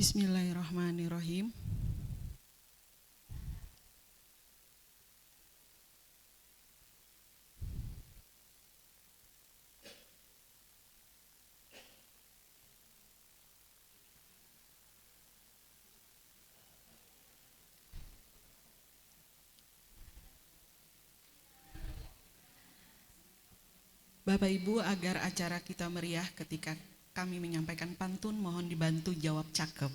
Bismillahirrahmanirrahim. Bapak Ibu, agar acara kita meriah ketika kami menyampaikan pantun, mohon dibantu jawab cakep.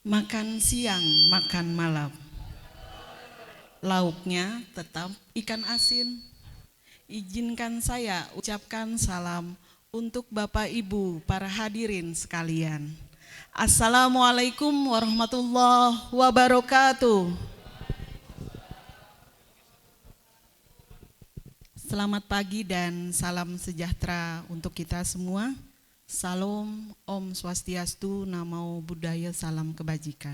Makan siang, makan malam. Lauknya tetap ikan asin. Izinkan saya ucapkan salam untuk Bapak Ibu para hadirin sekalian. Assalamualaikum warahmatullahi wabarakatuh. Selamat pagi dan salam sejahtera untuk kita semua. Salam, Om Swastiastu, Namo Buddhaya, salam kebajikan.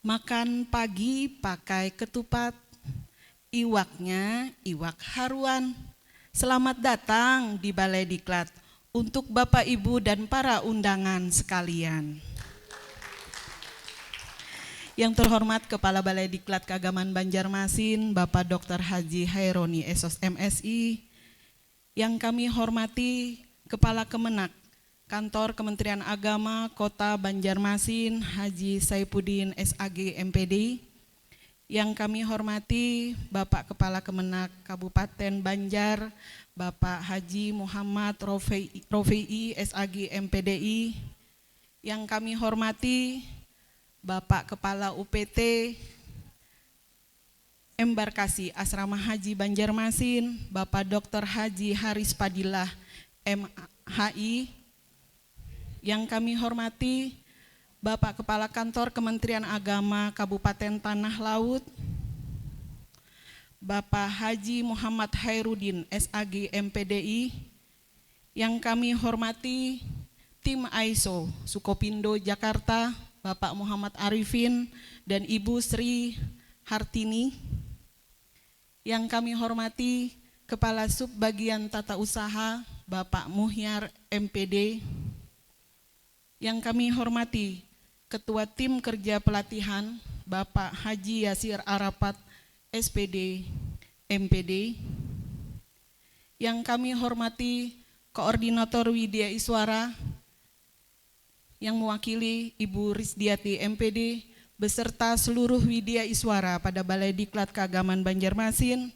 Makan pagi pakai ketupat, iwaknya iwak haruan. Selamat datang di Balai Diklat untuk Bapak Ibu dan para undangan sekalian. Yang terhormat Kepala Balai Diklat Keagamaan Banjarmasin, Bapak Dr. Haji Haironi SOS MSI. Yang kami hormati Kepala Kemenak Kantor Kementerian Agama Kota Banjarmasin, Haji Saipuddin SAG MPD. Yang kami hormati Bapak Kepala Kemenak Kabupaten Banjar, Bapak Haji Muhammad Rofei SAG MPDI. Yang kami hormati Bapak Kepala UPT Embarkasi Asrama Haji Banjarmasin, Bapak Dr. Haji Haris Padilah MHI. Yang kami hormati Bapak Kepala Kantor Kementerian Agama Kabupaten Tanah Laut, Bapak Haji Muhammad Hairudin SAG MPDI. Yang kami hormati tim AISO Sukopindo Jakarta, Bapak Muhammad Arifin dan Ibu Sri Hartini. Yang kami hormati Kepala Subbagian Tata Usaha Bapak Muhyar MPD. Yang kami hormati Ketua Tim Kerja Pelatihan Bapak Haji Yasir Arapat SPD MPD. Yang kami hormati Koordinator Widya Iswara yang mewakili Ibu Risdiati MPD beserta seluruh Widya Iswara pada Balai Diklat Keagamaan Banjarmasin.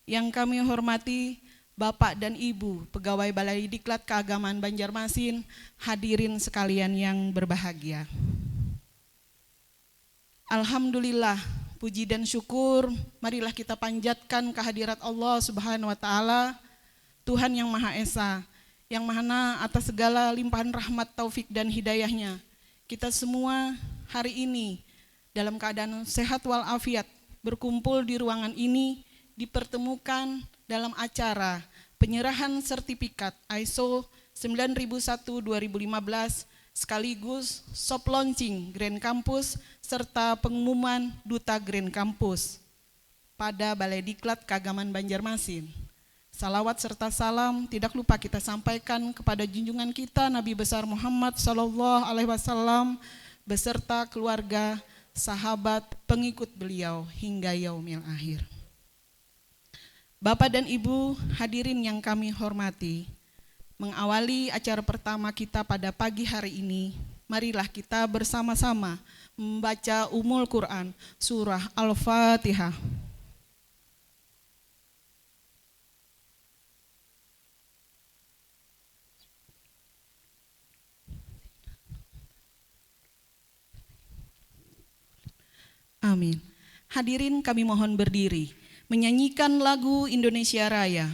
Yang kami hormati Bapak dan Ibu Pegawai Balai Diklat Keagamaan Banjarmasin, hadirin sekalian yang berbahagia. Alhamdulillah, puji dan syukur marilah kita panjatkan kehadirat Allah Subhanahu wa Ta'ala, Tuhan yang Maha Esa, yang mana atas segala limpahan rahmat, taufik dan hidayahnya, kita semua hari ini dalam keadaan sehat walafiat berkumpul di ruangan ini, dipertemukan dalam acara penyerahan sertifikat ISO 9001-2015 sekaligus soft launching Grand Campus serta pengumuman Duta Grand Campus pada Balai Diklat Keagamaan Banjarmasin. Salawat serta salam tidak lupa kita sampaikan kepada junjungan kita Nabi besar Muhammad SAW beserta keluarga, sahabat, pengikut beliau hingga yaumil akhir. Bapak dan Ibu hadirin yang kami hormati, mengawali acara pertama kita pada pagi hari ini, marilah kita bersama-sama membaca Ummul Quran surah Al-Fatihah. Amin. Hadirin kami mohon berdiri, menyanyikan lagu Indonesia Raya.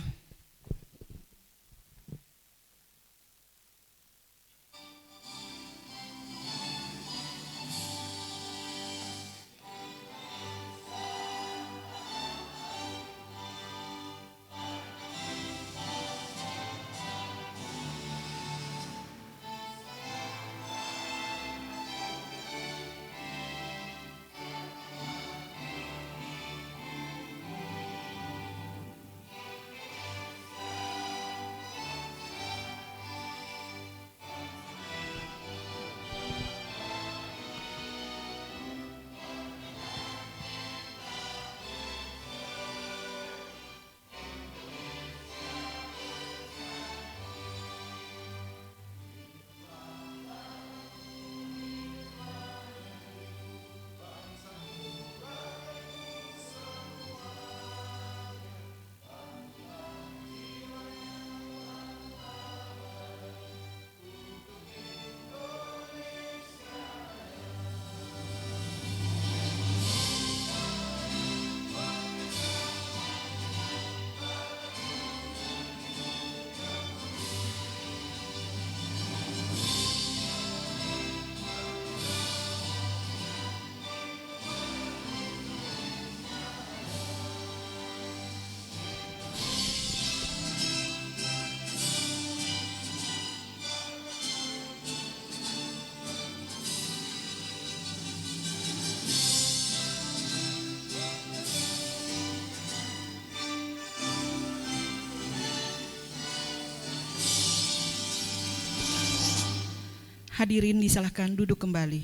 Hadirin disilahkan duduk kembali.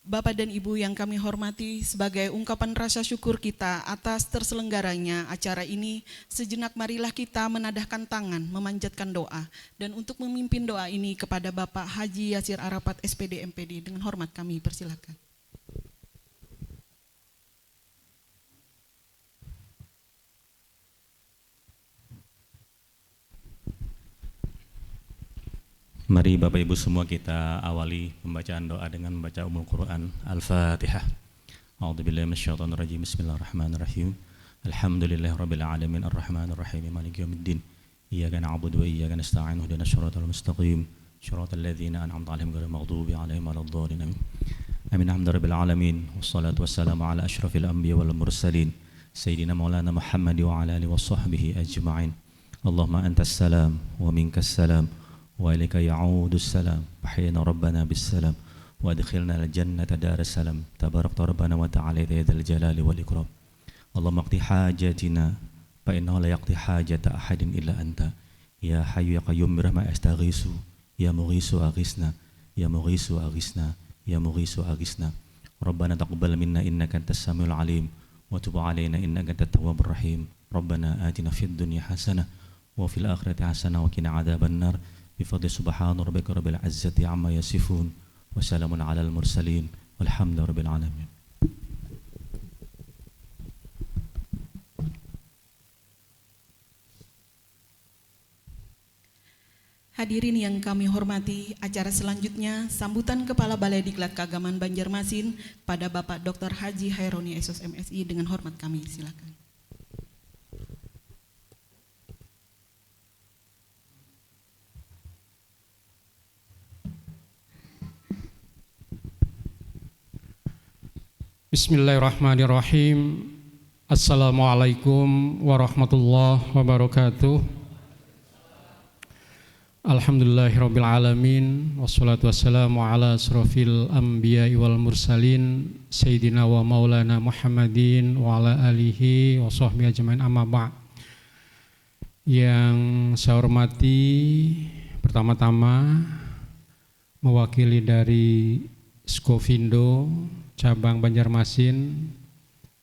Bapak dan Ibu yang kami hormati, sebagai ungkapan rasa syukur kita atas terselenggaranya acara ini, sejenak marilah kita menadahkan tangan, memanjatkan doa. Dan untuk memimpin doa ini kepada Bapak Haji Yasir Arafat SPD MPD, dengan hormat kami persilakan. Mari Bapak Ibu semua kita awali pembacaan doa dengan membaca Ummul Quran Al-Fatihah. A'udzubillahi minasyaitonirrajim. Bismillahirrahmanirrahim. Alhamdulillahirabbil alamin arrahmanir rahim maliki yaumiddin. Iyyaka na'budu wa iyyaka nasta'in ihdinas siratal mustaqim. Siratal ladzina an'amta 'alaihim ghairil maghdubi 'alaihim waladdallin. Amin. Alhamdulillahirabbil alamin wassalatu wassalamu ala asyrafil anbiya wal mursalin sayyidina maulana Muhammad wa ala alihi washabbihi ajma'in. Allahumma antas salam wa minkas salam wa ilaika ya'udus salam fahyina rabbana bis salam wa adkhilna al jannata daras salam tabarakta rabbana wa ta'ala ya dzal jalali wal ikram. Allahumma qdi hajatina fa innahu la yaqdi hajata ahadin illa anta ya hayyu ya qayyum bi rahmatika astaghisu ya mughisu aghisna ya mughisu aghisna ya mughisu aghisna. Rabbana taqabbal minna innaka antas samiul alim wa tub alaina innaka antat tawwabur rahim. Rabbana atina fid dunya hasanah wa fil akhirati hasanah wa qina adzaban nar. Bifadli subhana rabbika rabbil izzati amma yasifun wa salamun alal mursalin walhamdulillahi rabbil alamin. Hadirin yang kami hormati, acara selanjutnya sambutan Kepala Balai Diklat Keagamaan Banjarmasin pada Bapak Dr. Haji Haironi SOS MSI, dengan hormat kami silakan. Bismillahirrahmanirrahim. Assalamualaikum warahmatullahi wabarakatuh. Alhamdulillahirabbil alamin wassalatu wassalamu ala asrofil anbiya'i wal mursalin sayyidina wa maulana Muhammadin wa ala alihi wa sahbihi ajmain, amma ba'. Yang saya hormati, pertama-tama mewakili dari Skovindo cabang Banjarmasin,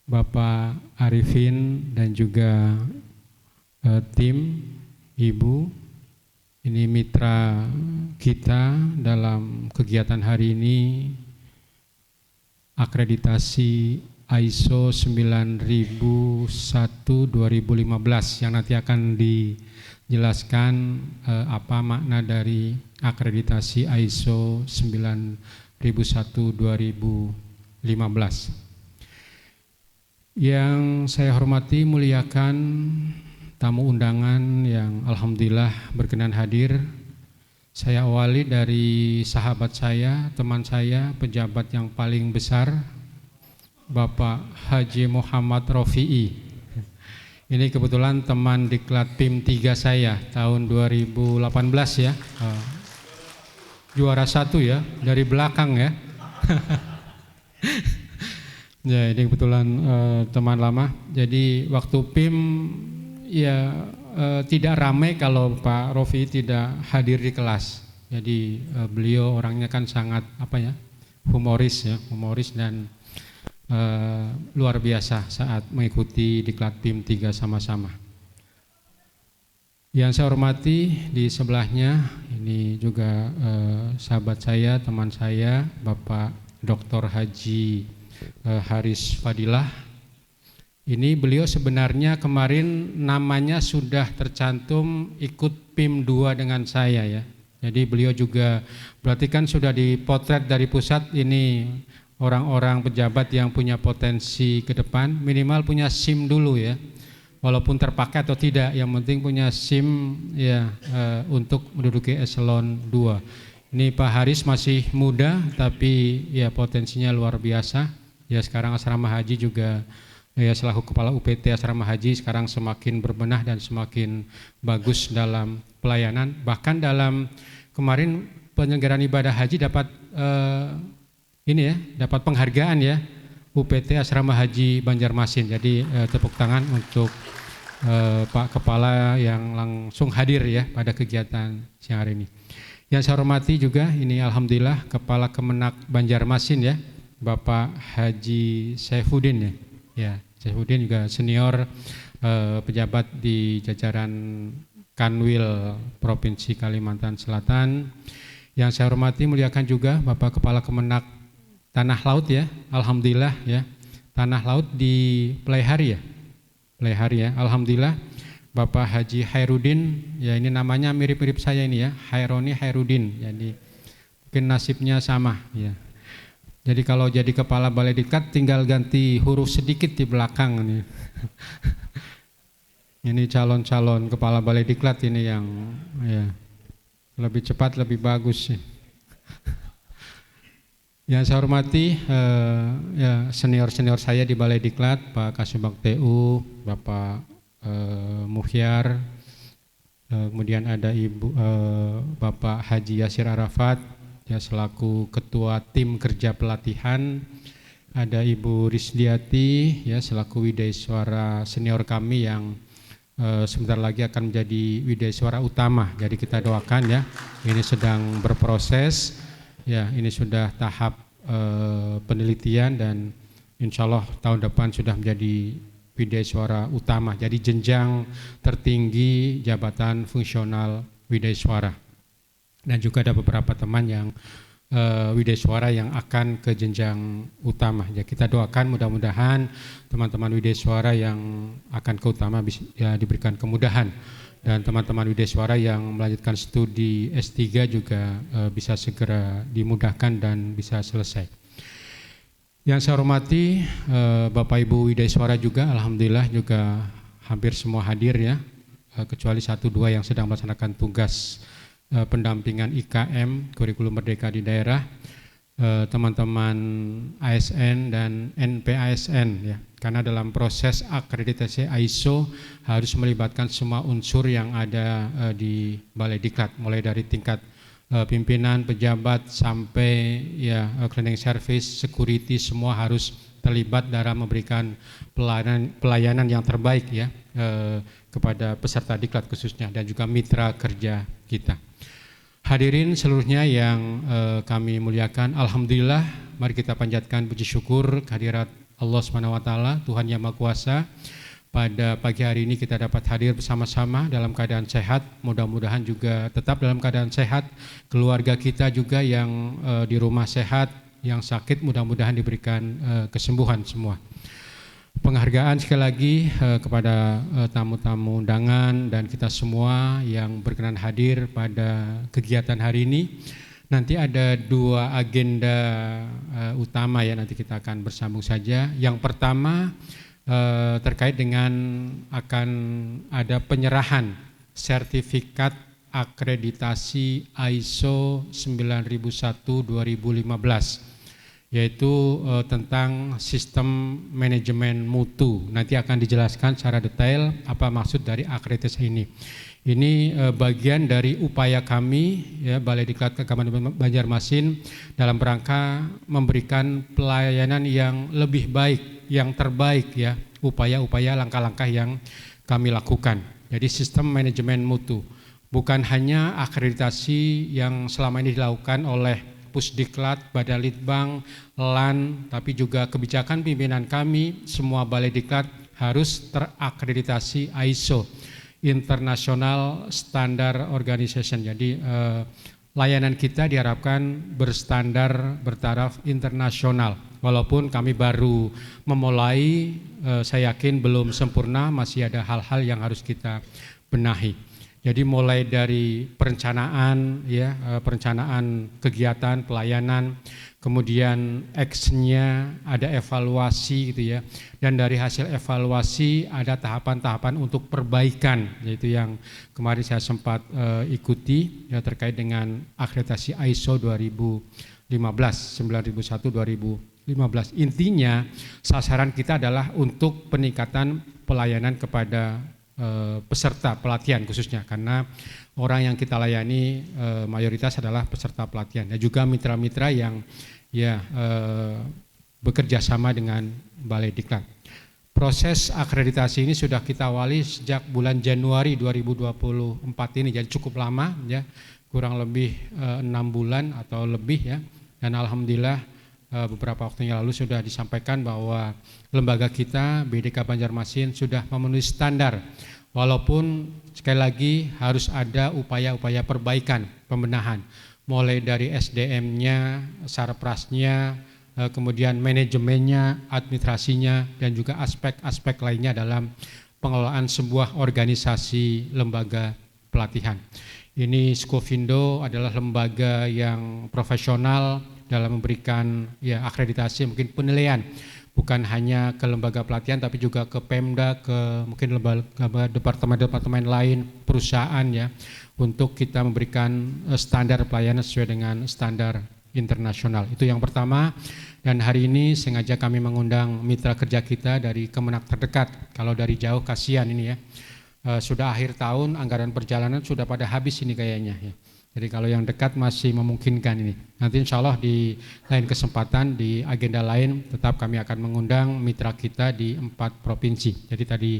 Bapak Arifin dan juga tim Ibu, ini mitra kita dalam kegiatan hari ini, akreditasi ISO 9001-2015 yang nanti akan dijelaskan apa makna dari akreditasi ISO 9001-2015. Yang saya hormati, muliakan tamu undangan yang alhamdulillah berkenan hadir. Saya awali dari sahabat saya, teman saya, pejabat yang paling besar, Bapak Haji Muhammad Rofi'i. Ini kebetulan teman diklat PIM 3 saya tahun 2018 ya. Juara 1 ya, dari belakang ya. Ya, ini kebetulan teman lama. Jadi waktu PIM ya tidak ramai kalau Pak Rofi tidak hadir di kelas. Jadi beliau orangnya kan sangat humoris dan luar biasa saat mengikuti diklat PIM 3 sama-sama. Yang saya hormati di sebelahnya ini juga sahabat saya, teman saya, Bapak Dr. Haji Haris Fadilah. Ini beliau sebenarnya kemarin namanya sudah tercantum ikut PIM 2 dengan saya ya. Jadi beliau juga berarti kan sudah dipotret dari pusat, ini orang-orang pejabat yang punya potensi ke depan, minimal punya SIM dulu ya. Walaupun terpakai atau tidak, yang penting punya SIM ya untuk menduduki eselon 2. Ini Pak Haris masih muda tapi ya potensinya luar biasa. Ya sekarang asrama haji juga ya selaku kepala UPT asrama haji sekarang semakin berbenah dan semakin bagus dalam pelayanan. Bahkan dalam kemarin penyelenggaraan ibadah haji dapat dapat penghargaan ya, UPT asrama haji Banjarmasin. Jadi tepuk tangan untuk Pak Kepala yang langsung hadir ya pada kegiatan siang hari ini. Yang saya hormati juga ini alhamdulillah Kepala Kemenak Banjarmasin ya, Bapak Haji Saifuddin ya. Ya, Saifuddin juga senior pejabat di jajaran Kanwil Provinsi Kalimantan Selatan. Yang saya hormati muliakan juga Bapak Kepala Kemenak Tanah Laut ya, alhamdulillah ya. Tanah Laut di Pelaihari ya. Pelaihari ya, alhamdulillah Bapak Haji Hairudin, ya ini namanya mirip-mirip saya ini ya, Haironi Hairudin, jadi mungkin nasibnya sama ya. Jadi kalau jadi kepala balai diklat tinggal ganti huruf sedikit di belakang nih. Ini calon-calon kepala balai diklat ini yang ya lebih cepat lebih bagus sih. Yang saya hormati ya senior-senior saya di balai diklat, Pak Kasubag TU, Bapak Muhyar, kemudian ada Bapak Haji Yasir Arafat ya selaku ketua tim kerja pelatihan, ada Ibu Risdiati ya selaku widaiswara senior kami yang sebentar lagi akan menjadi widaiswara utama. Jadi kita doakan ya, ini sedang berproses ya, ini sudah tahap penelitian dan insya Allah tahun depan sudah menjadi widaiswara utama. Jadi jenjang tertinggi jabatan fungsional widaiswara. Dan juga ada beberapa teman yang widaiswara yang akan ke jenjang utama. Ya kita doakan mudah-mudahan teman-teman widaiswara yang akan ke utama ya, diberikan kemudahan. Dan teman-teman widaiswara yang melanjutkan studi S3 juga bisa segera dimudahkan dan bisa selesai. Yang saya hormati Bapak Ibu widaiswara juga alhamdulillah juga hampir semua hadir ya, kecuali 1-2 yang sedang melaksanakan tugas pendampingan IKM kurikulum merdeka di daerah, teman-teman ASN dan NPASN ya. Karena dalam proses akreditasi ISO harus melibatkan semua unsur yang ada di Balai Diklat, mulai dari tingkat pimpinan, pejabat sampai ya cleaning service, security, semua harus terlibat dalam memberikan pelayanan yang terbaik ya kepada peserta diklat khususnya dan juga mitra kerja kita. Hadirin seluruhnya yang kami muliakan, alhamdulillah mari kita panjatkan puji syukur kehadirat Allah SWT, Tuhan Yang Maha Kuasa. Pada pagi hari ini kita dapat hadir bersama-sama dalam keadaan sehat, mudah-mudahan juga tetap dalam keadaan sehat, keluarga kita juga yang di rumah sehat, yang sakit mudah-mudahan diberikan kesembuhan semua. Penghargaan sekali lagi kepada tamu-tamu undangan dan kita semua yang berkenan hadir pada kegiatan hari ini. Nanti ada 2 agenda utama ya, nanti kita akan bersambung saja. Yang pertama terkait dengan akan ada penyerahan sertifikat akreditasi ISO 9001-2015 yaitu tentang sistem manajemen mutu. Nanti akan dijelaskan secara detail apa maksud dari akreditasi ini. Ini bagian dari upaya kami ya Balai Diklat Keagamaan Banjarmasin dalam rangka memberikan pelayanan yang lebih baik, yang terbaik ya, upaya-upaya langkah-langkah yang kami lakukan. Jadi sistem manajemen mutu bukan hanya akreditasi yang selama ini dilakukan oleh Pusdiklat, Badan Litbang, LAN, tapi juga kebijakan pimpinan kami, semua Balai Diklat harus terakreditasi ISO, International Standard Organization. Jadi layanan kita diharapkan berstandar bertaraf internasional. Walaupun kami baru memulai, saya yakin belum sempurna, masih ada hal-hal yang harus kita benahi. Jadi mulai dari perencanaan ya, perencanaan kegiatan, pelayanan, kemudian actionnya, ada evaluasi gitu ya. Dan dari hasil evaluasi ada tahapan-tahapan untuk perbaikan, yaitu yang kemarin saya sempat ikuti ya, terkait dengan akreditasi ISO 9001-2015. Intinya sasaran kita adalah untuk peningkatan pelayanan kepada peserta pelatihan khususnya, karena orang yang kita layani mayoritas adalah peserta pelatihan dan juga mitra-mitra yang ya bekerja sama dengan Balai Diklat. Proses akreditasi ini sudah kita awali sejak bulan Januari 2024 ini, jadi cukup lama ya, kurang lebih 6 bulan atau lebih ya. Dan alhamdulillah beberapa waktu yang lalu sudah disampaikan bahwa lembaga kita BDK Banjarmasin sudah memenuhi standar. Walaupun sekali lagi harus ada upaya-upaya perbaikan, pembenahan, mulai dari SDM-nya, sarprasnya, kemudian manajemennya, administrasinya, dan juga aspek-aspek lainnya dalam pengelolaan sebuah organisasi lembaga pelatihan. Ini Skofindo adalah lembaga yang profesional dalam memberikan ya akreditasi, mungkin penilaian, bukan hanya ke lembaga pelatihan tapi juga ke Pemda, ke mungkin lembaga departemen-departemen lain, perusahaan ya, untuk kita memberikan standar pelayanan sesuai dengan standar internasional. Itu yang pertama. Dan hari ini sengaja kami mengundang mitra kerja kita dari Kemenak terdekat. Kalau dari jauh kasihan ini ya. Sudah akhir tahun, anggaran perjalanan sudah pada habis ini kayaknya ya. Jadi kalau yang dekat masih memungkinkan ini. Nanti insya Allah di lain kesempatan, di agenda lain tetap kami akan mengundang mitra kita di 4 provinsi. Jadi tadi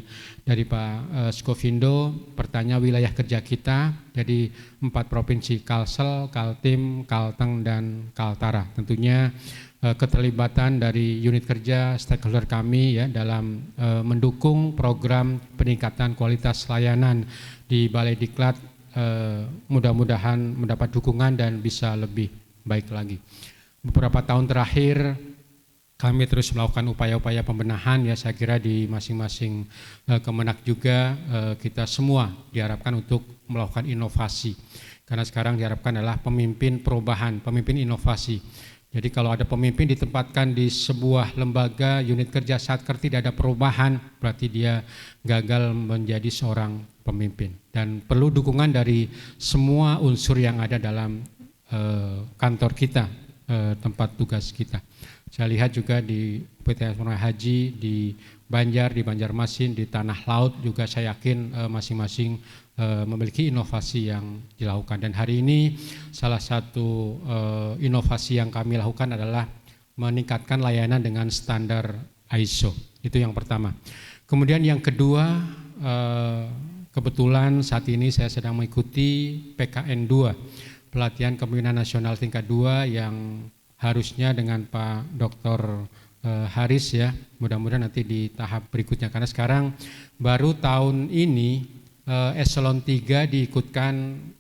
dari Pak Skofindo bertanya wilayah kerja kita, jadi 4 provinsi, Kalsel, Kaltim, Kalteng, dan Kaltara. Tentunya keterlibatan dari unit kerja stakeholder kami ya dalam mendukung program peningkatan kualitas layanan di Balai Diklat, mudah-mudahan mendapat dukungan dan bisa lebih baik lagi. Beberapa tahun terakhir kami terus melakukan upaya-upaya pembenahan ya, saya kira di masing-masing Kemenak juga kita semua diharapkan untuk melakukan inovasi. Karena sekarang diharapkan adalah pemimpin perubahan, pemimpin inovasi. Jadi kalau ada pemimpin ditempatkan di sebuah lembaga unit kerja Satker tidak ada perubahan, berarti dia gagal menjadi seorang pemimpin. Dan perlu dukungan dari semua unsur yang ada dalam kantor kita, tempat tugas kita. Saya lihat juga di PT Asmara Haji, di Banjar, di Banjarmasin, di Tanah Laut juga saya yakin masing-masing memiliki inovasi yang dilakukan. Dan hari ini salah satu inovasi yang kami lakukan adalah meningkatkan layanan dengan standar ISO. Itu yang pertama. Kemudian yang kedua, kebetulan saat ini saya sedang mengikuti PKN 2, pelatihan kepemimpinan nasional tingkat 2 yang harusnya dengan Pak Dr. Haris ya, mudah-mudahan nanti di tahap berikutnya, karena sekarang baru tahun ini eselon 3 diikutkan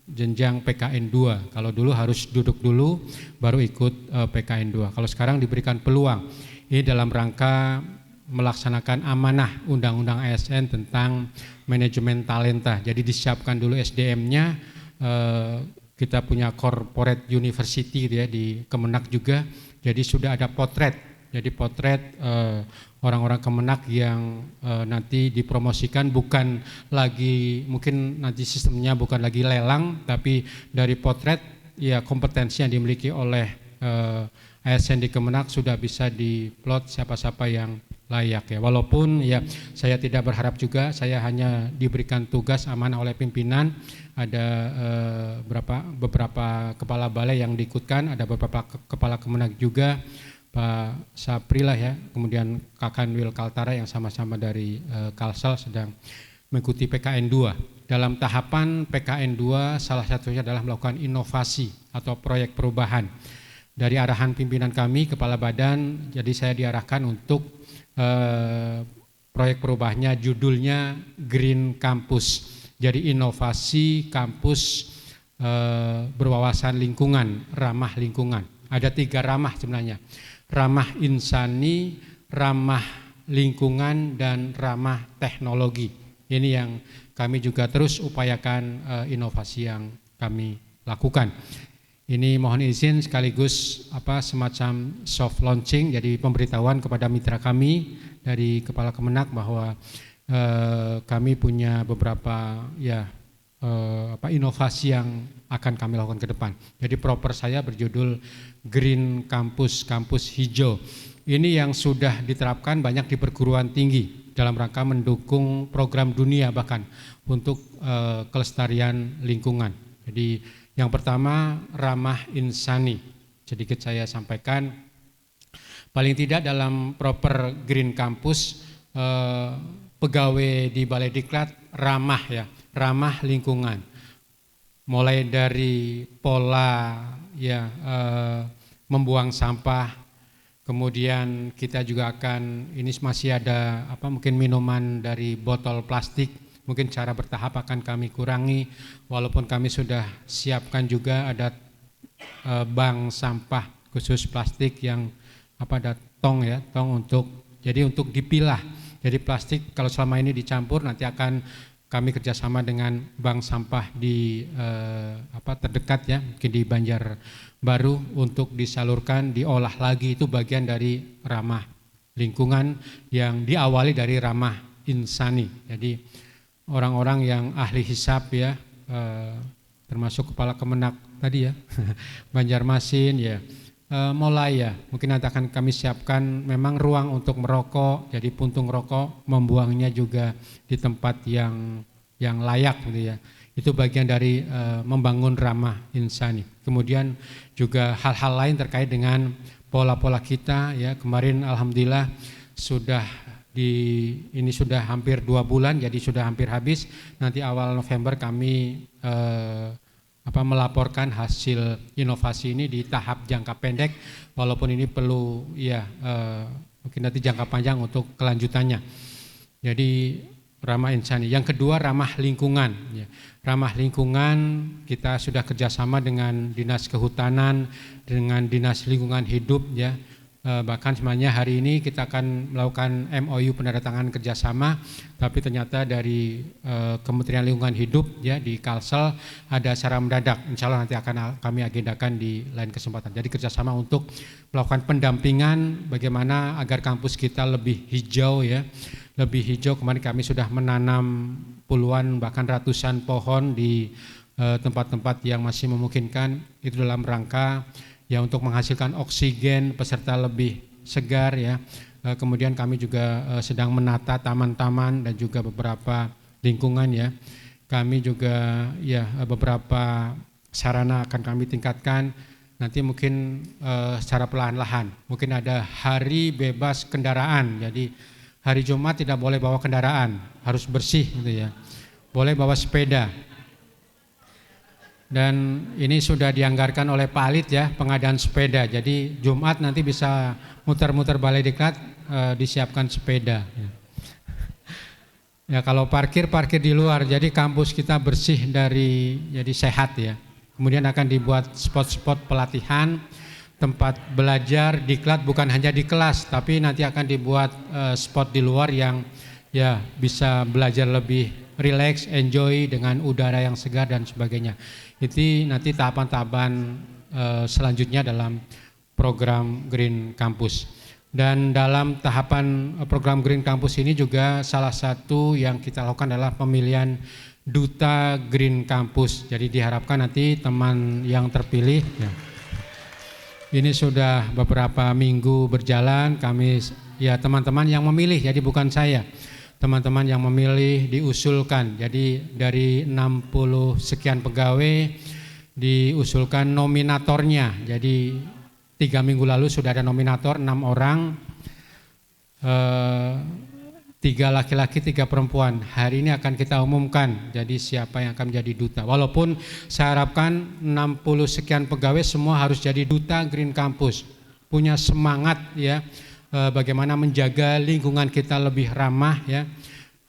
jenjang PKN 2. Kalau dulu harus duduk dulu baru ikut PKN 2. Kalau sekarang diberikan peluang. Ini dalam rangka melaksanakan amanah Undang-Undang ASN tentang manajemen talenta. Jadi disiapkan dulu SDM-nya, kita punya corporate university gitu ya di Kemenak juga. Jadi sudah ada potret. Jadi potret orang-orang Kemenak yang nanti dipromosikan bukan lagi, mungkin nanti sistemnya bukan lagi lelang, tapi dari potret ya kompetensi yang dimiliki oleh ASN di Kemenak sudah bisa diplot siapa-siapa yang layak ya. Walaupun ya saya tidak berharap juga, saya hanya diberikan tugas amanah oleh pimpinan, ada beberapa kepala balai yang diikutkan, ada beberapa kepala Kemenak juga, Pak Sapri lah ya, kemudian Kakanwil Kaltara yang sama-sama dari Kalsel sedang mengikuti PKN 2. Dalam tahapan PKN 2 salah satunya adalah melakukan inovasi atau proyek perubahan. Dari arahan pimpinan kami, kepala badan, jadi saya diarahkan untuk proyek perubahannya judulnya Green Campus. Jadi inovasi kampus berwawasan lingkungan, ramah lingkungan. Ada 3 ramah sebenarnya. Ramah insani, ramah lingkungan, dan ramah teknologi. Ini yang kami juga terus upayakan inovasi yang kami lakukan. Ini mohon izin sekaligus semacam soft launching, jadi pemberitahuan kepada mitra kami dari Kepala Kemenak bahwa kami punya beberapa inovasi yang akan kami lakukan ke depan. Jadi proper saya berjudul Green Campus, kampus hijau. Ini yang sudah diterapkan banyak di perguruan tinggi dalam rangka mendukung program dunia bahkan untuk kelestarian lingkungan. Jadi yang pertama ramah insani. Sedikit saya sampaikan, paling tidak dalam proper Green Campus pegawai di Balai Diklat ramah ya, ramah lingkungan. Mulai dari pola ya membuang sampah, kemudian kita juga akan ini masih ada mungkin minuman dari botol plastik, mungkin cara bertahap akan kami kurangi, walaupun kami sudah siapkan juga ada bank sampah khusus plastik yang ada tong untuk dipilah. Jadi plastik kalau selama ini dicampur, nanti akan kami kerjasama dengan bank sampah di terdekat ya, mungkin di Banjarbaru untuk disalurkan, diolah lagi. Itu bagian dari ramah lingkungan yang diawali dari ramah insani. Jadi orang-orang yang ahli hisab ya, termasuk Kepala Kemenak tadi ya, Banjarmasin ya, mulai ya, mungkin nanti akan kami siapkan memang ruang untuk merokok, jadi puntung rokok membuangnya juga di tempat yang layak gitu ya. Itu bagian dari membangun ramah insani. Kemudian juga hal-hal lain terkait dengan pola-pola kita ya. Kemarin alhamdulillah sudah ini sudah hampir 2 bulan, jadi sudah hampir habis. Nanti awal November kami melaporkan hasil inovasi ini di tahap jangka pendek, walaupun ini perlu ya mungkin nanti jangka panjang untuk kelanjutannya. Jadi ramah insani. Yang kedua ramah lingkungan. Ya. Ramah lingkungan kita sudah kerjasama dengan Dinas Kehutanan, dengan Dinas Lingkungan Hidup ya. Bahkan sebenarnya hari ini kita akan melakukan MOU penandatanganan kerjasama, tapi ternyata dari Kementerian Lingkungan Hidup ya di Kalsel ada acara mendadak. Insya Allah nanti akan kami agendakan di lain kesempatan. Jadi kerjasama untuk melakukan pendampingan bagaimana agar kampus kita lebih hijau ya, lebih hijau. Kemarin kami sudah menanam puluhan bahkan ratusan pohon di tempat-tempat yang masih memungkinkan. Itu dalam rangka ya untuk menghasilkan oksigen peserta lebih segar ya. Kemudian kami juga sedang menata taman-taman dan juga beberapa lingkungan ya. Kami juga ya beberapa sarana akan kami tingkatkan. Nanti mungkin secara perlahan-lahan. Mungkin ada hari bebas kendaraan. Jadi hari Jumat tidak boleh bawa kendaraan, harus bersih gitu ya. Boleh bawa sepeda. Dan ini sudah dianggarkan oleh Pak Alit ya, pengadaan sepeda. Jadi Jumat nanti bisa muter-muter Balai Diklat, disiapkan sepeda. Ya kalau parkir di luar. Jadi kampus kita bersih jadi sehat ya. Kemudian akan dibuat spot-spot pelatihan, tempat belajar diklat bukan hanya di kelas, tapi nanti akan dibuat spot di luar yang ya bisa belajar lebih rileks, enjoy dengan udara yang segar dan sebagainya. Itu nanti tahapan-tahapan selanjutnya dalam program Green Campus. Dan dalam tahapan program Green Campus ini juga salah satu yang kita lakukan adalah pemilihan Duta Green Campus. Jadi diharapkan nanti teman yang terpilih ya, ini sudah beberapa minggu berjalan, kami ya teman-teman yang memilih, jadi bukan saya. Teman-teman yang memilih diusulkan, jadi dari 60 sekian pegawai diusulkan nominatornya. Jadi 3 minggu lalu sudah ada nominator 6 orang, 3 laki-laki 3 perempuan. Hari ini akan kita umumkan jadi siapa yang akan menjadi duta. Walaupun saya harapkan 60 sekian pegawai semua harus jadi duta Green Campus, punya semangat ya, bagaimana menjaga lingkungan kita lebih ramah ya.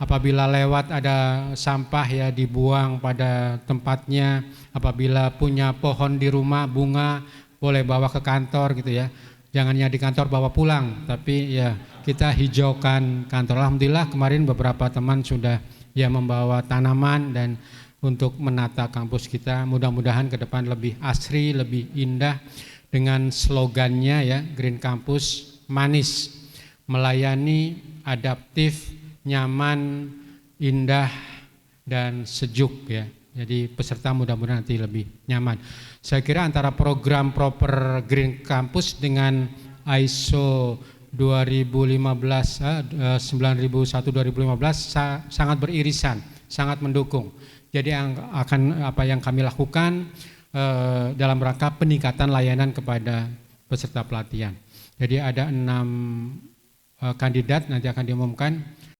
Apabila lewat ada sampah ya dibuang pada tempatnya. Apabila punya pohon di rumah bunga boleh bawa ke kantor gitu ya. Jangan hanya di kantor bawa pulang, tapi ya kita hijaukan kantor. Alhamdulillah kemarin beberapa teman sudah ya membawa tanaman dan untuk menata kampus kita. Mudah-mudahan ke depan lebih asri, lebih indah dengan slogannya ya Green Campus. Manis, melayani, adaptif, nyaman, indah, dan sejuk ya. Jadi peserta mudah-mudahan nanti lebih nyaman. Saya kira antara program proper Green Campus dengan ISO 9001-2015 sangat beririsan, sangat mendukung. Jadi apa yang kami lakukan dalam rangka peningkatan layanan kepada peserta pelatihan. Jadi ada 6 kandidat nanti akan diumumkan.